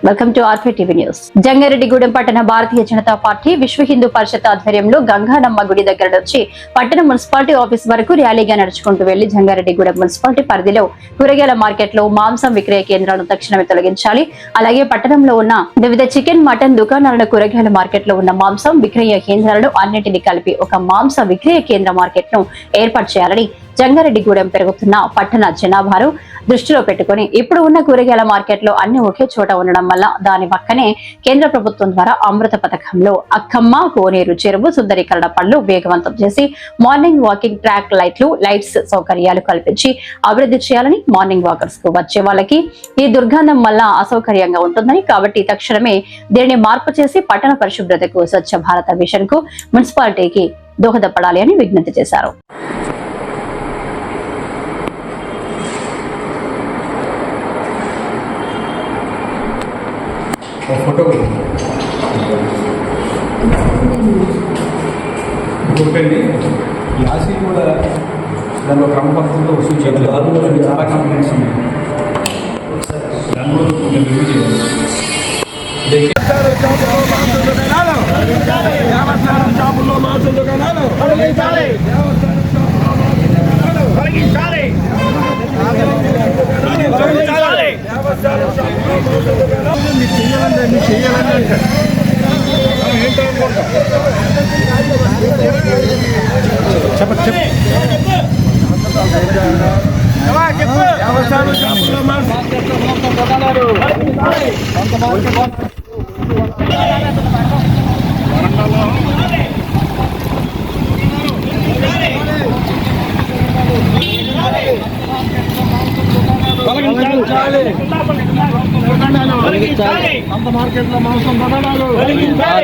Welcome to ఆర్ఫే TV news. Jangareddygudem పట్టణ Bharatiya Janata party విశ్వ హిందూ పరిషత్ ఆధ్వర్యంలో గంగానమ్మ గుడి దగ్గర నుంచి పట్టణ మున్సిపాలిటీ ఆఫీస్ వరకు ర్యాలీగా నడుచుకుంటూ వెళ్లి జంగారెడ్డిగూడెం మున్సిపాలిటీ పరిధిలో కూరగాయల మార్కెట్ లో మాంసం విక్రయ కేంద్రాలను తక్షణమే తొలగించాలి. అలాగే పట్టణంలో ఉన్న వివిధ చికెన్, మటన్ దుకాణాలను కూరగాయల మార్కెట్ లో ఉన్న మాంసం విక్రయ కేంద్రాలను అన్నింటినీ కలిపి ఒక మాంస విక్రయ కేంద్ర మార్కెట్ ను ఏర్పాటు చేయాలని జంగారెడ్డిగూడెం పెరుగుతున్న పట్టణ జనాభాను దృష్టిలో పెట్టుకుని ఇప్పుడు ఉన్న కూరగాయల మార్కెట్ లో అన్ని ఒకే చోట ఉండడం వల్ల దాని పక్కనే కేంద్ర ప్రభుత్వం ద్వారా అమృత పథకంలో అక్కమ్మ కోనేరు చెరువు సుందరీకరణ పనులు వేగవంతం చేసి మార్నింగ్ వాకింగ్ ట్రాక్ లైట్స్ సౌకర్యాలు కల్పించి అభివృద్ధి చేయాలని, మార్నింగ్ వాకర్స్ కు వచ్చే వాళ్ళకి ఈ దుర్గంధం వల్ల అసౌకర్యంగా ఉంటుందని, కాబట్టి తక్షణమే దీనిని మార్పు చేసి పట్టణ పరిశుభ్రతకు స్వచ్ఛ భారత మిషన్ కు మున్సిపాలిటీకి దోహదపడాలి అని విజ్ఞప్తి చేశారు. फोटो ఇంకొకటి లాస్ట్ కూడా దానిలో క్రమ పద్ధతిలో వసూలు చేయాలి. చాలా కంప్లైంట్స్ ఉన్నాయి. దానిలో కొంచెం రివ్యూ చేయాలి. అంత మార్కెట్లో మాంసం తొలగించాలి.